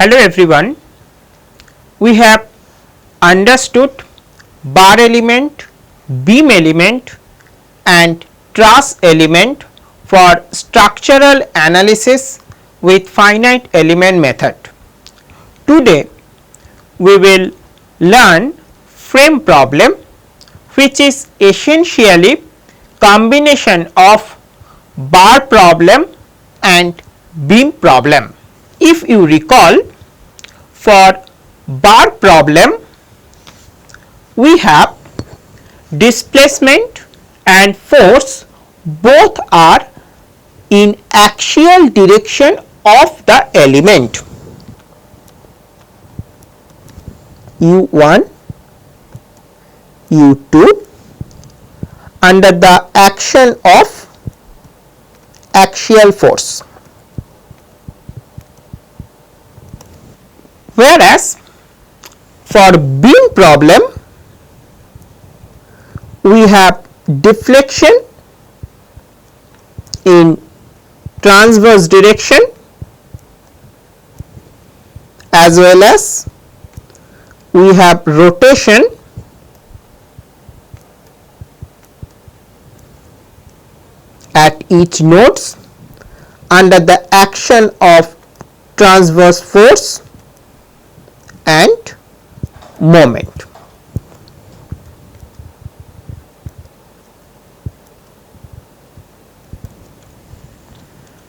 Hello everyone, we have understood bar element, beam element and truss element for structural analysis with finite element method. Today we will learn frame problem, which is essentially combination of bar problem and beam problem. If you recall, for bar problem we have displacement and force both are in axial direction of the element U1, U2 under the action of axial force. Whereas for beam problem we have deflection in transverse direction as well as we have rotation at each nodes under the action of transverse force and moment.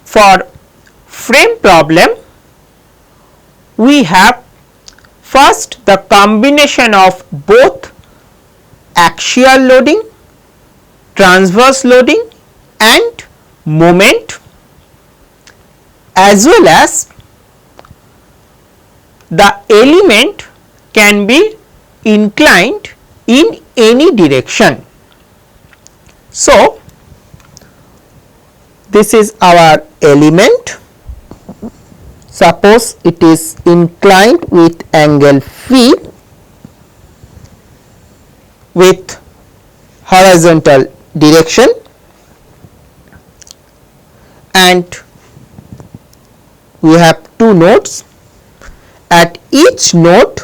For frame problem we have first the combination of both axial loading, transverse loading and moment, as well as the element can be inclined in any direction. So, this is our element. Suppose it is inclined with angle phi with horizontal direction, and we have two nodes. At each node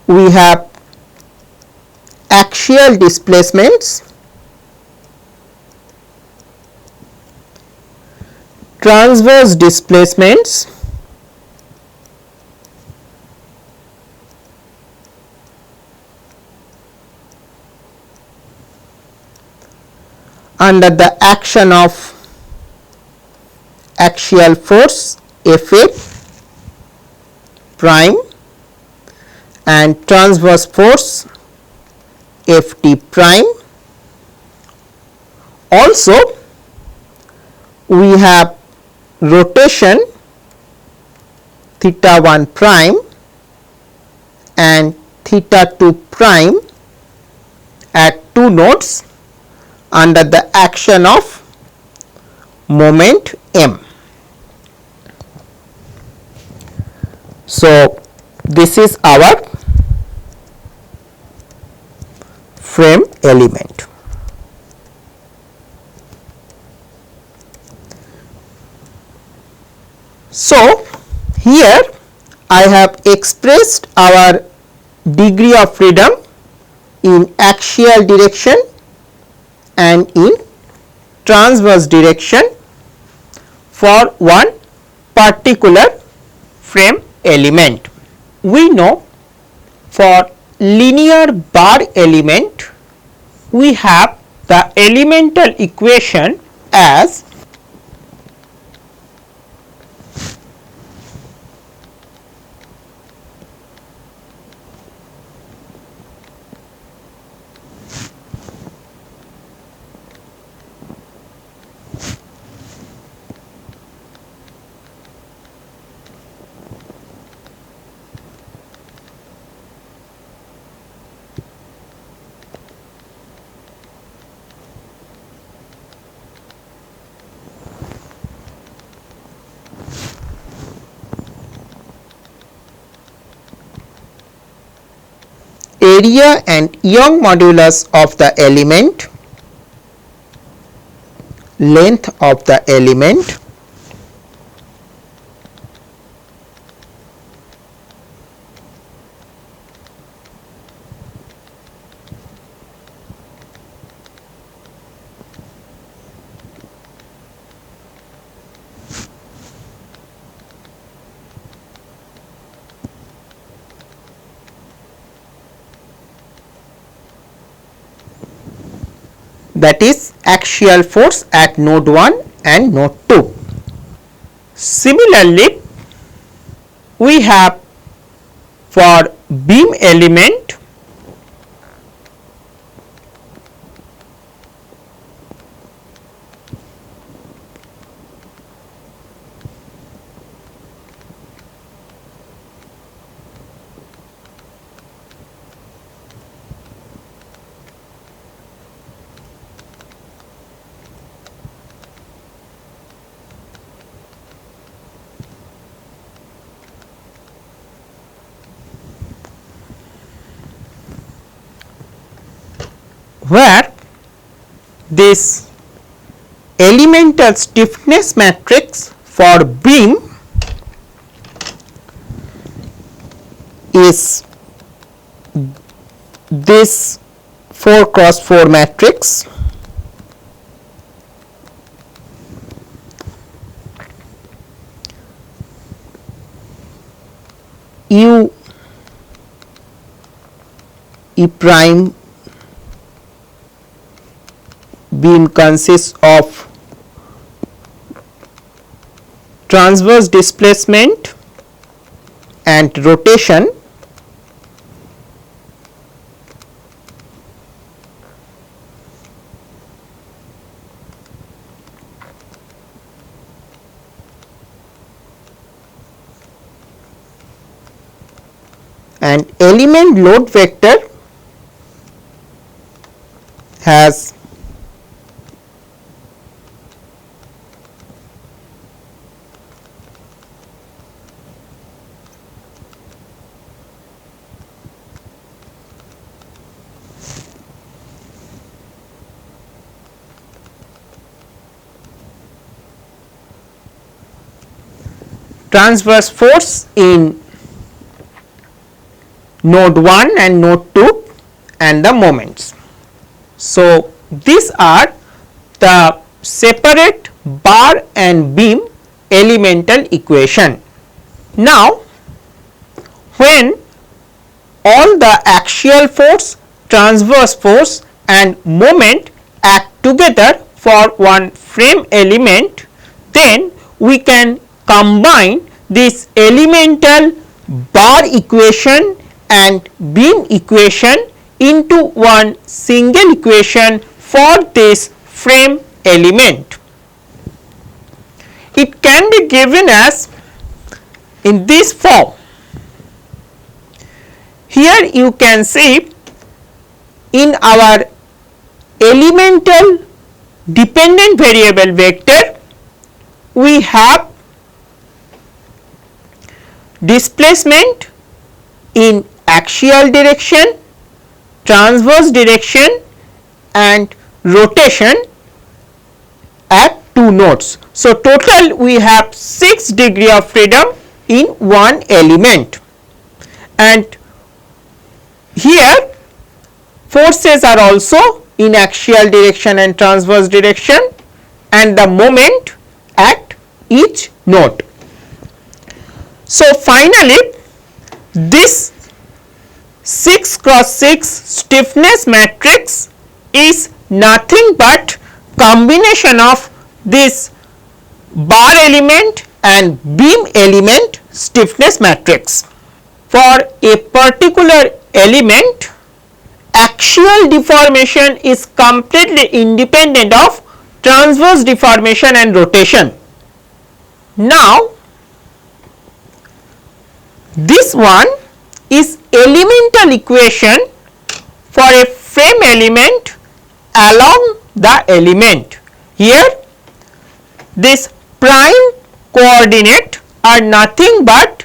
we have axial displacements, transverse displacements under the action of axial force Fa prime and transverse force Ft prime. Also we have rotation theta 1 prime and theta 2 prime at two nodes under the action of moment m. So, this is our frame element. So, here I have expressed our degree of freedom in axial direction and in transverse direction for one particular frame element. We know for linear bar element we have the elemental equation as area and Young modulus of the element, length of the element, that is axial force at node 1 and node 2. Similarly, we have for beam element where this elemental stiffness matrix for beam is this 4 cross 4 matrix U E prime beam consists of transverse displacement and rotation, and element load vector has transverse force in node 1 and node 2 and the moments. So, these are the separate bar and beam elemental equation. Now, when all the axial force, transverse force and moment act together for one frame element, then we can combine this elemental bar equation and beam equation into one single equation for this frame element. It can be given as in this form. Here you can see in our elemental dependent variable vector, we have displacement in axial direction, transverse direction and rotation at 2 nodes. So, total we have 6 degree of freedom in one element, and here forces are also in axial direction and transverse direction and the moment at each node. So, finally, this 6 cross 6 stiffness matrix is nothing but combination of this bar element and beam element stiffness matrix. For a particular element, axial deformation is completely independent of transverse deformation and rotation. Now, this one is elemental equation for a frame element along the element. Here this prime coordinate are nothing but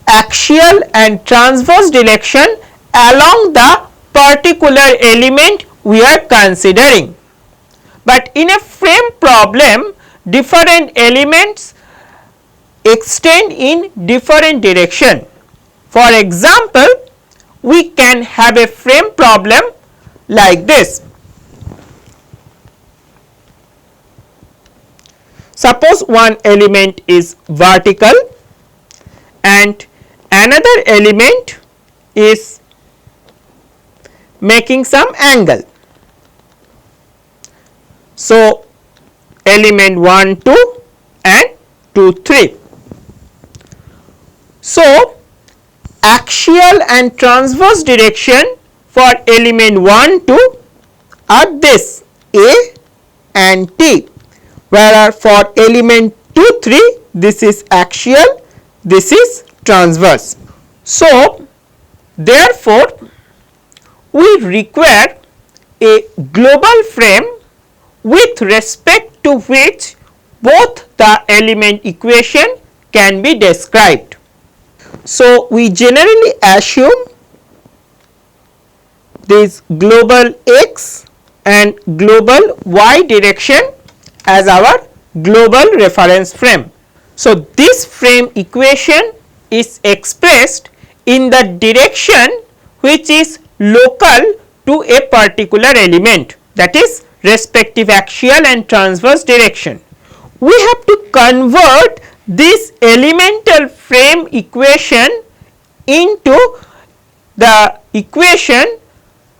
axial and transverse direction along the particular element we are considering. But in a frame problem, different elements extend in different direction. For example, we can have a frame problem like this. Suppose one element is vertical and another element is making some angle. So, element 1, 2 and 2, 3. So, axial and transverse direction for element 1, 2 are this A and T, whereas for element 2, 3 this is axial, this is transverse. So, therefore, we require a global frame with respect to which both the element equation can be described. So, we generally assume this global x and global y direction as our global reference frame. So, this frame equation is expressed in the direction which is local to a particular element, that is respective axial and transverse direction. We have to convert this elemental frame equation into the equation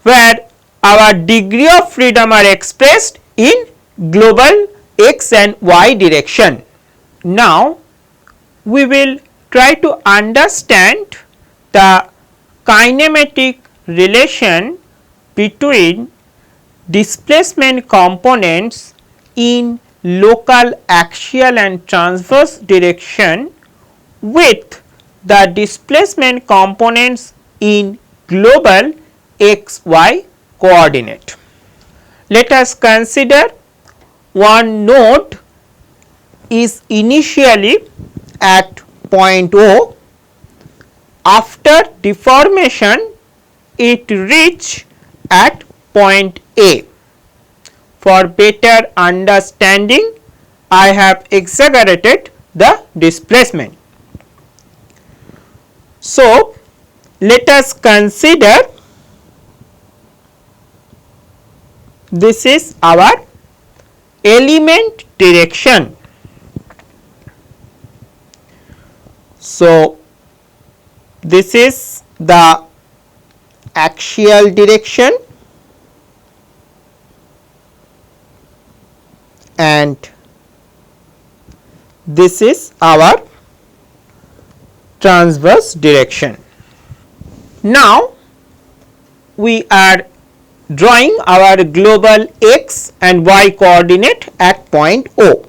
where our degree of freedom are expressed in global x and y direction. Now, we will try to understand the kinematic relation between displacement components in local axial and transverse direction with the displacement components in global x y coordinate. Let us consider one node is initially at point O. After deformation it reach at point A. For better understanding, I have exaggerated the displacement. So, let us consider this is our element direction. So, this is the axial direction and this is our transverse direction. Now, we are drawing our global x and y coordinate at point O.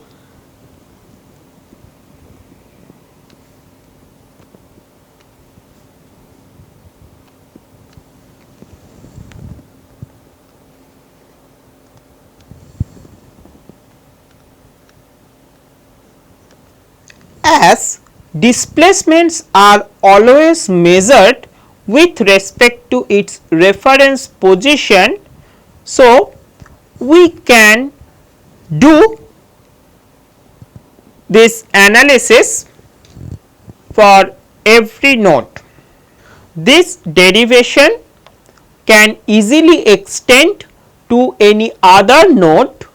As displacements are always measured with respect to its reference position, so we can do this analysis for every node. This derivation can easily extend to any other node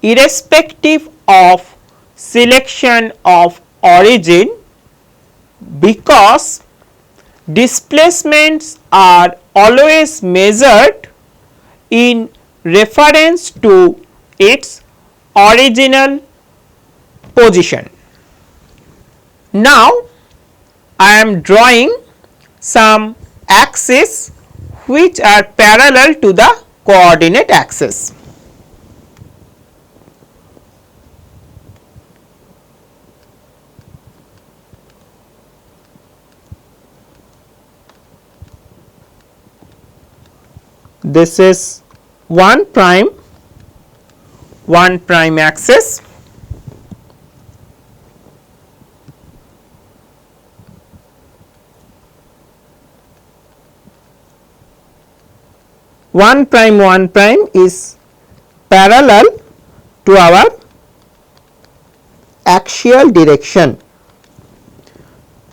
irrespective of selection of origin, because displacements are always measured in reference to its original position. Now, I am drawing some axes which are parallel to the coordinate axis. This is 1 prime axis, one prime is parallel to our axial direction,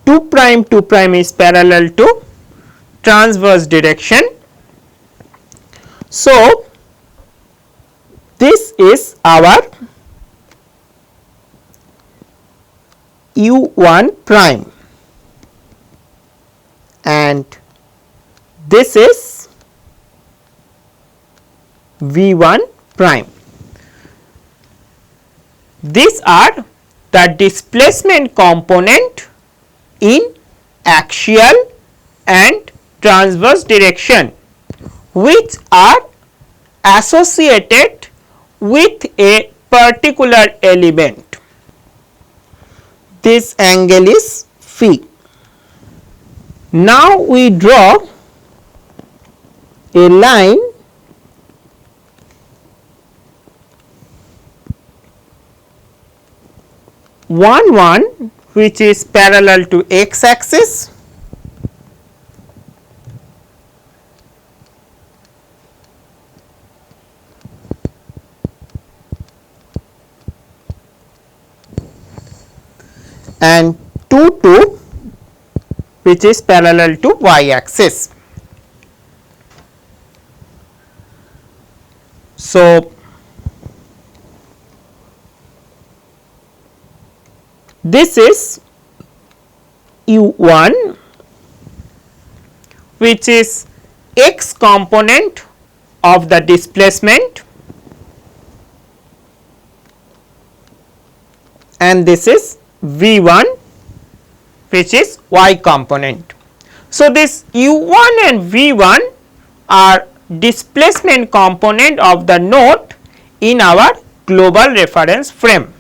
2 prime is parallel to transverse direction. So, this is our u1 prime and this is V1 prime. These are the displacement component in axial and transverse direction which are associated with a particular element. This angle is phi. Now we draw a line one which is parallel to x axis and 2 which is parallel to y axis. So, this is u1 which is x component of the displacement and this is v1 which is y component. So, this u1 and v1 are displacement component of the node in our global reference frame.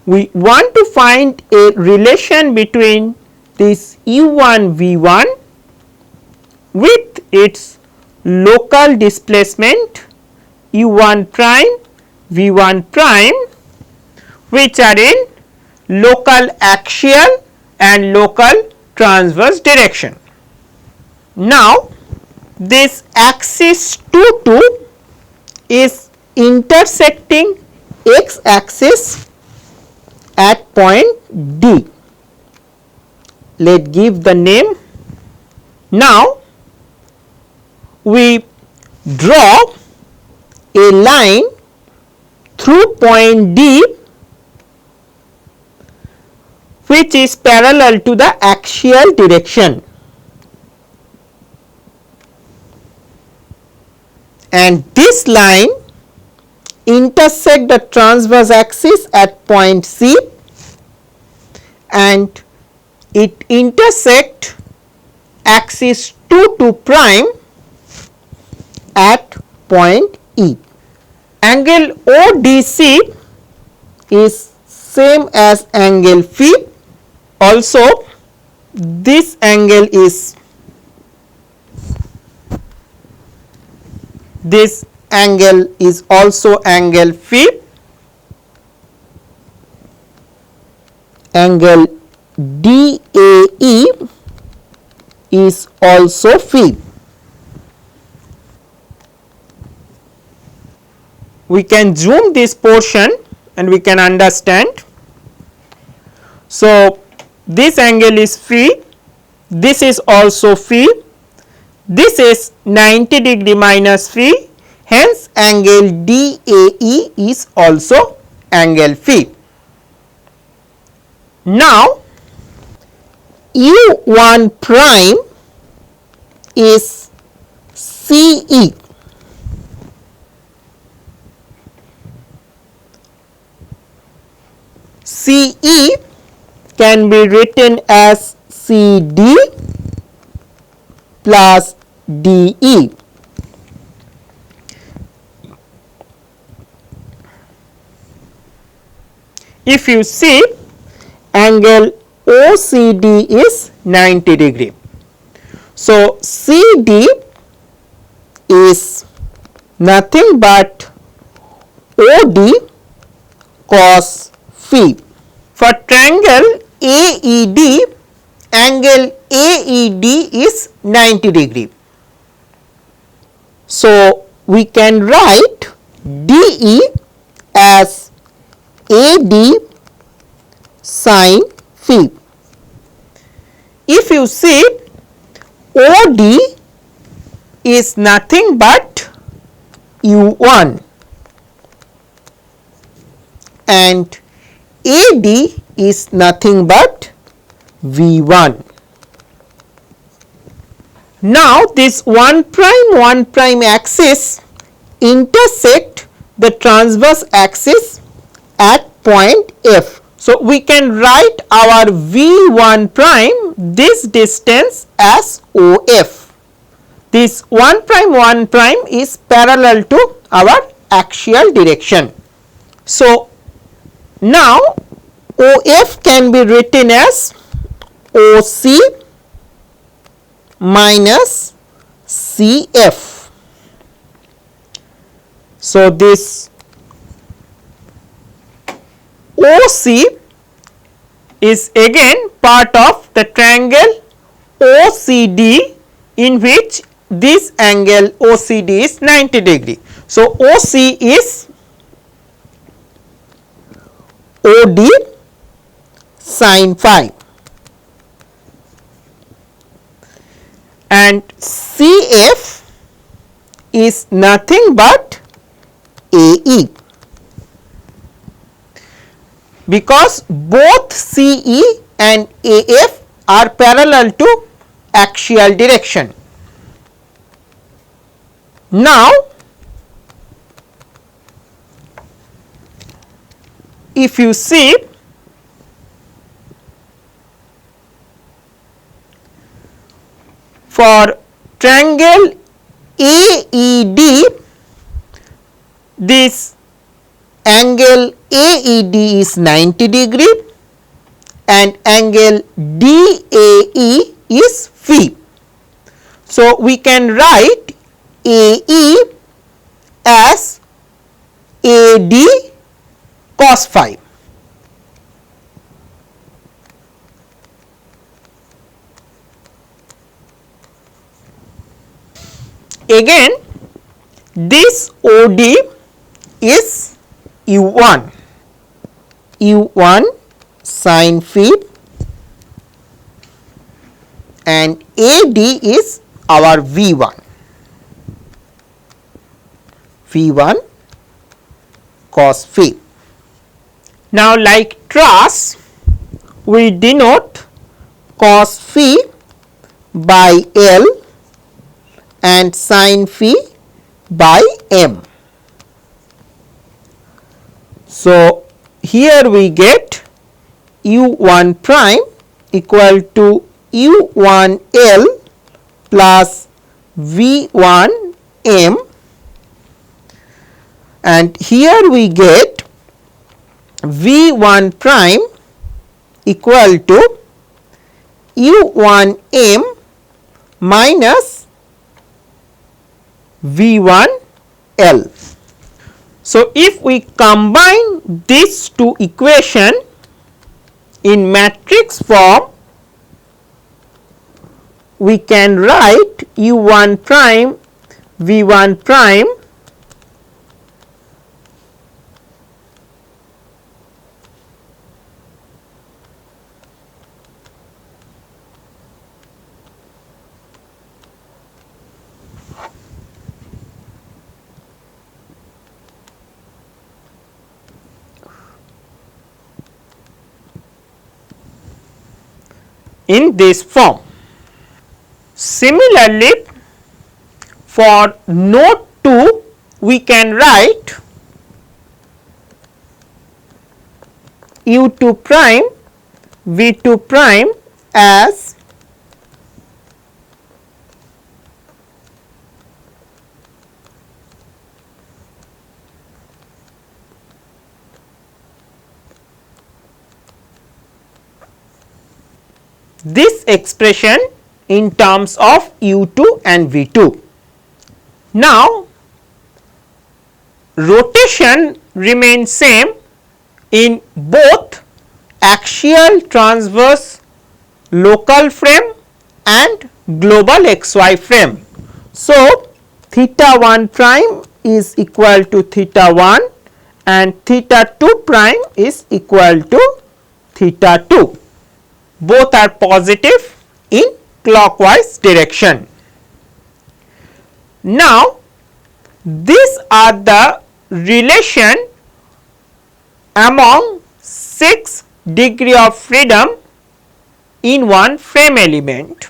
We want to find a relation between this u1 v1 with its local displacement u1 prime v1 prime which are in local axial and local transverse direction. Now, this axis 2 is intersecting x axis at point D. Let us give the name. Now, we draw a line through point D which is parallel to the axial direction, and this line intersect the transverse axis at point C and it intersect axis 2 prime at point E. Angle ODC is same as angle phi. Also, this angle is also angle phi. Angle DAE is also phi. We can zoom this portion and we can understand. So, this angle is phi, this is also phi, this is 90 degree minus phi, hence angle DAE is also angle phi. Now, U1 prime is CE. CE can be written as CD plus DE. If you see, angle OCD is 90 degree. So, CD is nothing but OD cos phi. For triangle AED, angle AED is 90 degree. So, we can write DE as AD sin phi. If you see, OD is nothing but U1 and AD is nothing but V1. Now this 1 prime axis intersect the transverse axis at point F. So we can write our V1 prime this distance as OF. This 1 prime is parallel to our axial direction. So now OF can be written as OC minus CF. So this OC is again part of the triangle OCD, in which this angle OCD is 90 degree. So OC is OD sin phi and CF is nothing but AE, because both CE and AF are parallel to axial direction. Now if you see, for triangle AED, this angle AED is 90 degree and angle DAE is phi. So we can write AE as AD cos phi. Again this OD is U1 sin phi and AD is our V1 cos phi. Now like truss, we denote cos phi by L and sin phi by M. So here we get U1 prime equal to U1L plus V1 M, and here we get V1 prime equal to U1 M minus V1 L. So if we combine these two equations in matrix form, we can write U1 prime V1 prime in this form. Similarly, for node 2 we can write U2 prime V2 prime as this expression in terms of U2 and V2. Now rotation remains same in both axial transverse local frame and global XY frame. So theta 1 prime is equal to theta 1 and theta 2 prime is equal to theta 2. Both are positive in clockwise direction. Now these are the relation among 6 degree of freedom in one frame element.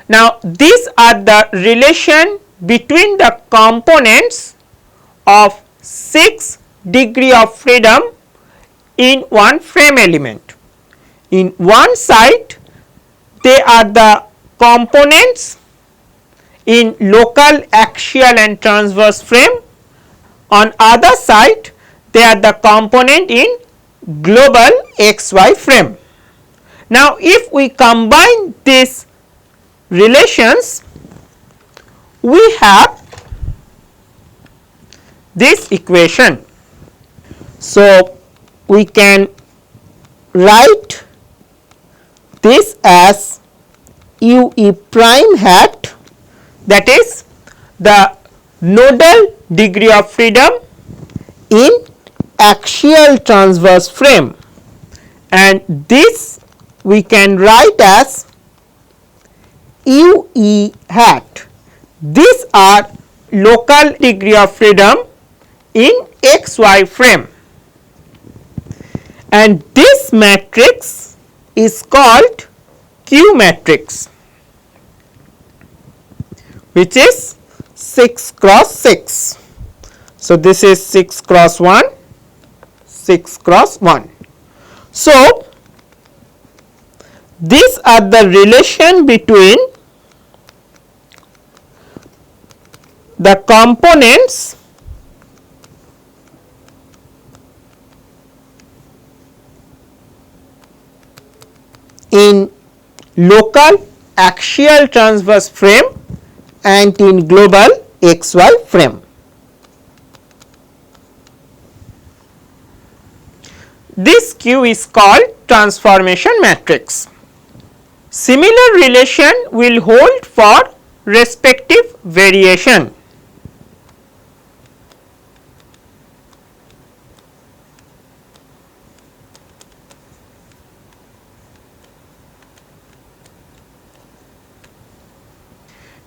Now, these are the relation between the components of 6 degree of freedom in one frame element. In one side, they are the components in local axial and transverse frame. On other side, they are the component in global xy frame. Now, if we combine these relations, we have this equation. So, we can write this as UE prime hat, that is the nodal degree of freedom in axial transverse frame, and this we can write as UE hat. These are local degree of freedom in xy frame, and this matrix is called Q matrix, which is 6 cross 6. So, this is 6 cross 1, 6 cross 1. So, these are the relation between the components in local axial transverse frame and in global xy frame. This Q is called transformation matrix. Similar relation will hold for respective variation.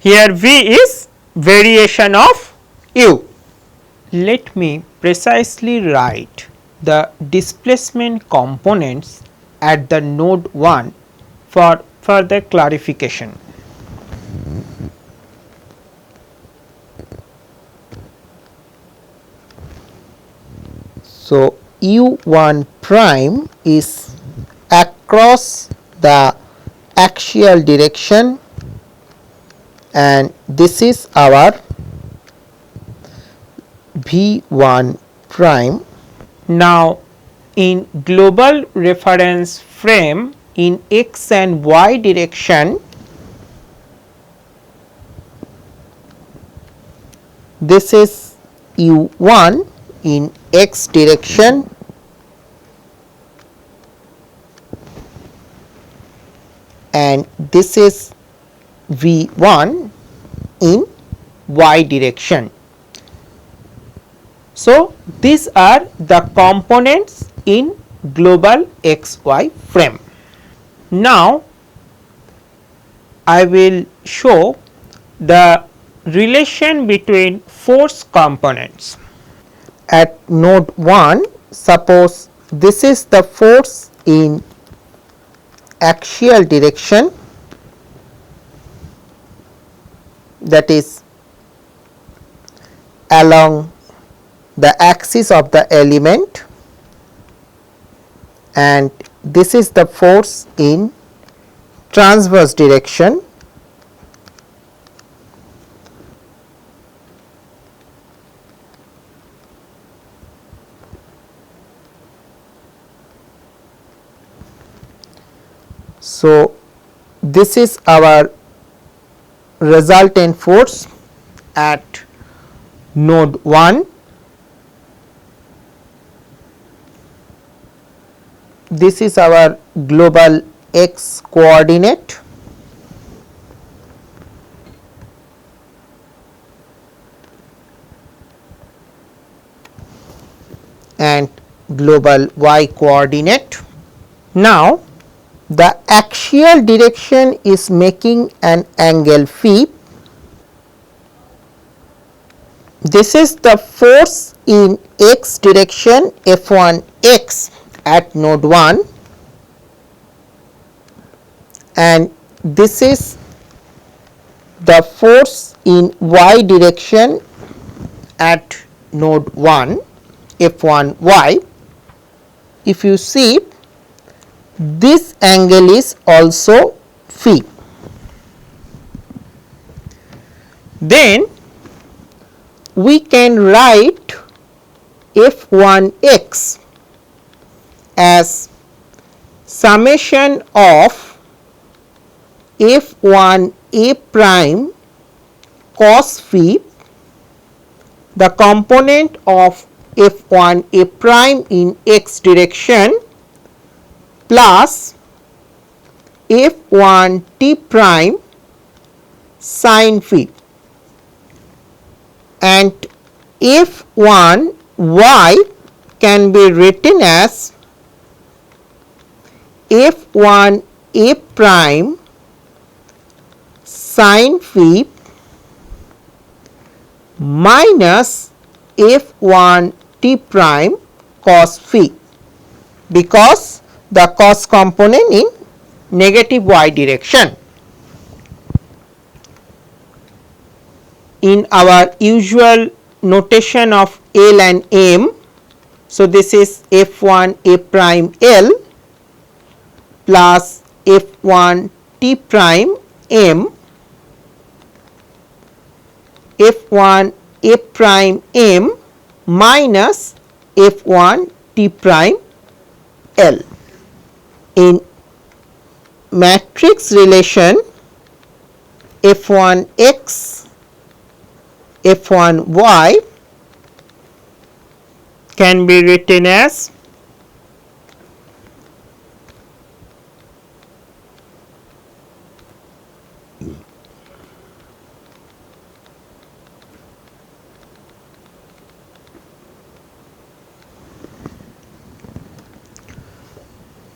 Here V is variation of U. Let me precisely write the displacement components at the node 1 for further clarification. So, U1 prime is across the axial direction, and this is our V1 prime. Now, in global reference frame in x and y direction, this is U1 in x direction, and this is V1 in y direction. So, these are the components in global xy frame. Now, I will show the relation between force components. At node 1, suppose this is the force in axial direction, that is along the axis of the element, and this is the force in transverse direction. So, this is our resultant force at node 1. This is our global x coordinate, and global y coordinate. Now, the axial direction is making an angle phi. This is the force in x direction F1 x at node 1, and this is the force in y direction at node 1 F1 y. If you see, this angle is also phi. Then we can write F1x as summation of F1 a prime cos phi, the component of F1 a prime in x direction, plus F1 t prime sin phi, and F1 y can be written as F1 a prime sin phi minus F1 t prime cos phi, because the cos component in negative y direction. In our usual notation of L and M, so this is F1 a prime L plus F1 t prime M, F1 a prime M minus F1 t prime L. In matrix relation, F1 x F1 y can be written as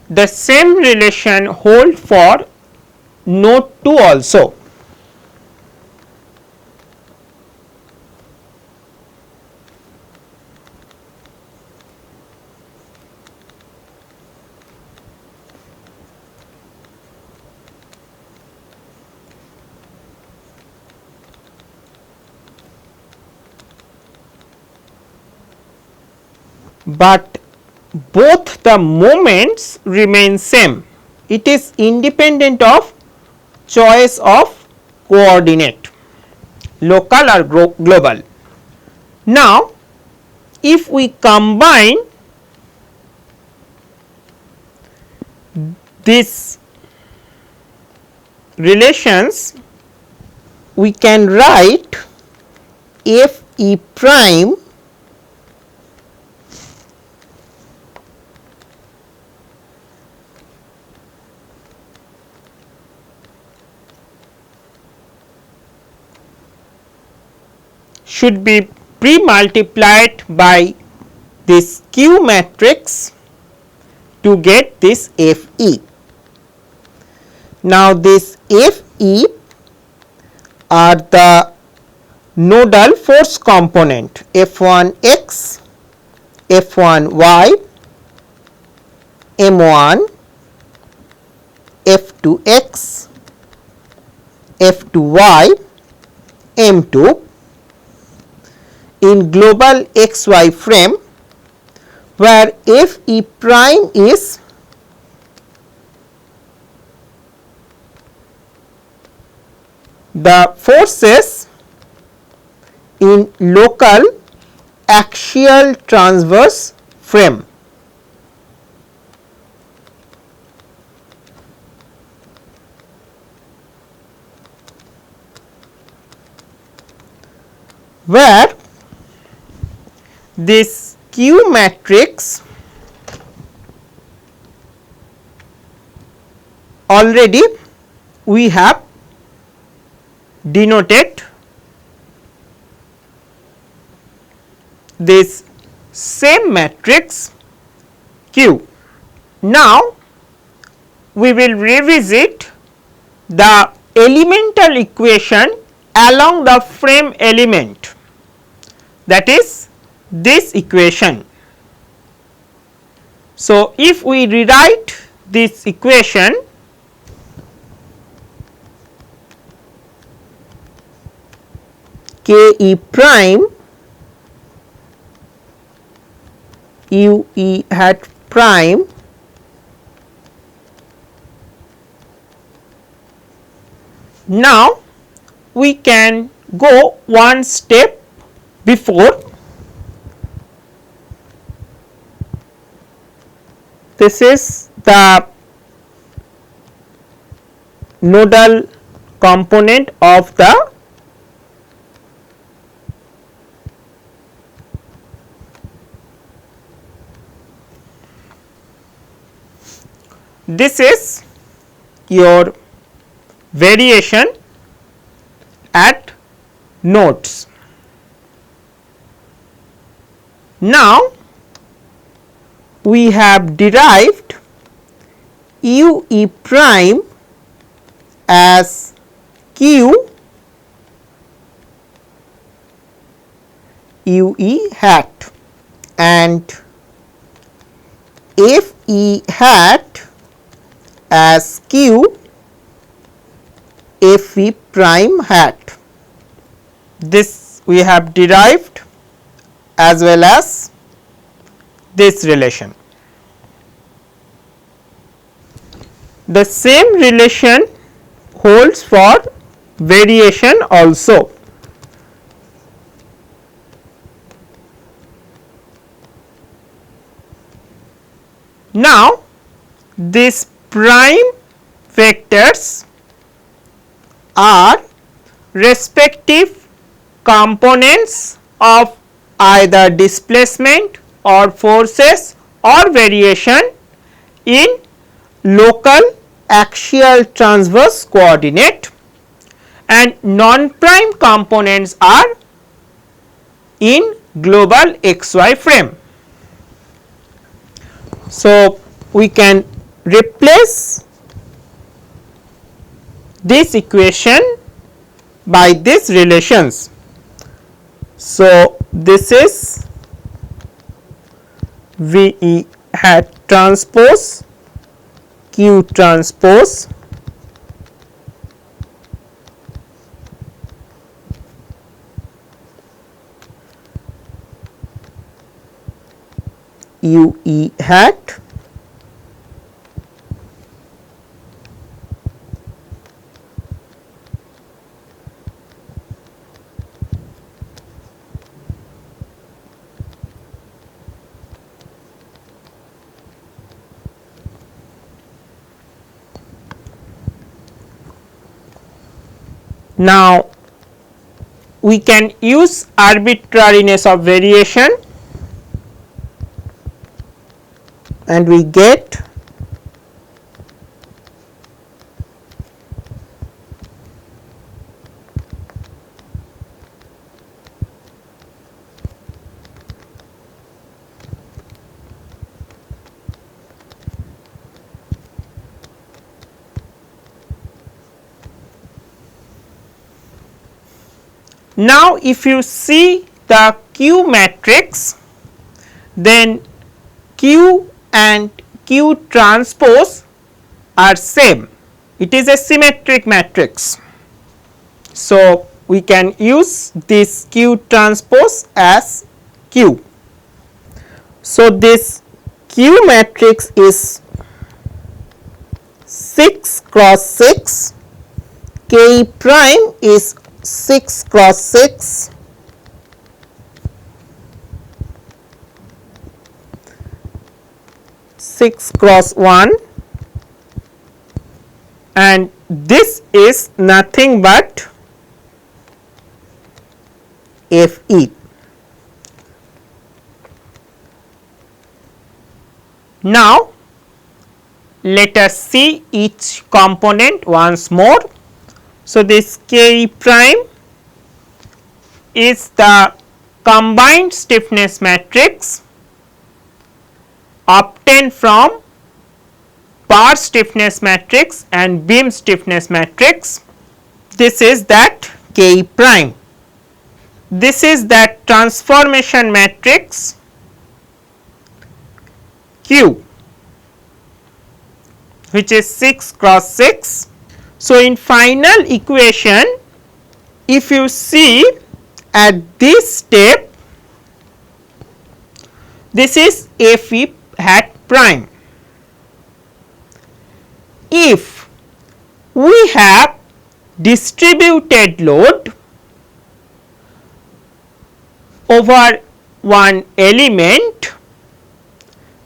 the same relation hold for node 2 also. But both the moments remain same. It is independent of choice of coordinate, local or global. Now, if we combine these relations, we can write F e prime should be pre-multiplied by this Q matrix to get this Fe. Now, this Fe are the nodal force component F1x, F1y, M1, F2x, F2y, M2 in global xy frame, where Fe prime is the forces in local axial transverse frame. Where this Q matrix already we have denoted this same matrix Q. Now, we will revisit the elemental equation along the frame element, that is this equation. So, if we rewrite this equation, Ke prime Ue hat prime now we can go one step before. This is the nodal component of the this is your variation at nodes. Now we have derived Ue prime as Q Ue hat and Fe hat as Q Fe prime hat. This we have derived as well as this relation. The same relation holds for variation also. Now these prime vectors are respective components of either displacement or forces or variation in local axial transverse coordinate, and non-prime components are in global xy frame. So we can replace this equation by these relations. So this is VE hat transpose Q transpose Ue hat Now we can use arbitrariness of variation and we get now if you see the Q matrix, then Q and Q transpose are same. It is a symmetric matrix. So we can use this Q transpose as Q. So this Q matrix is 6 cross 6, K prime is 6 cross 6, six cross 1, and this is nothing but Fe. Now let us see each component once more. So this Ke prime is the combined stiffness matrix obtained from bar stiffness matrix and beam stiffness matrix. This is that Ke prime. This is that transformation matrix Q, which is 6 cross 6. So in final equation, if you see at this step, this is Fe hat prime. If we have distributed load over one element,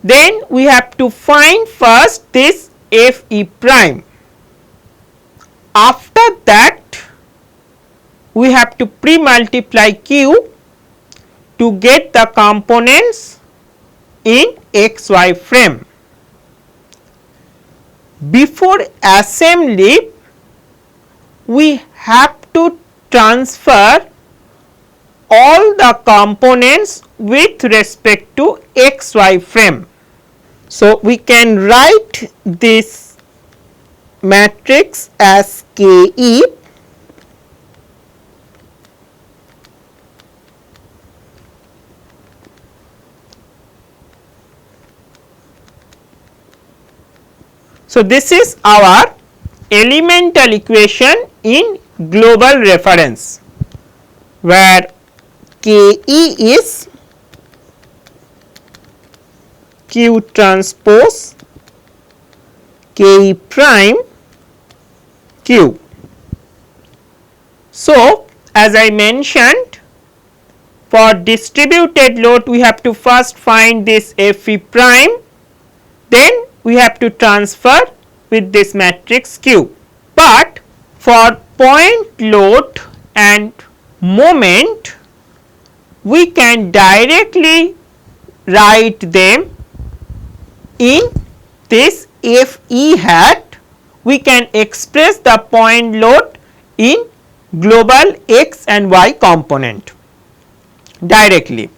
then we have to find first this Fe prime. After that, we have to pre-multiply Q to get the components in XY frame. Before assembly, we have to transfer all the components with respect to XY frame. So, we can write this matrix as KE So, this is our elemental equation in global reference, where KE is Q transpose Ke prime Q. So, as I mentioned, for distributed load we have to first find this Fe prime, then we have to transfer with this matrix Q. But for point load and moment, we can directly write them in this Fe hat. We can express the point load in global x and y component directly.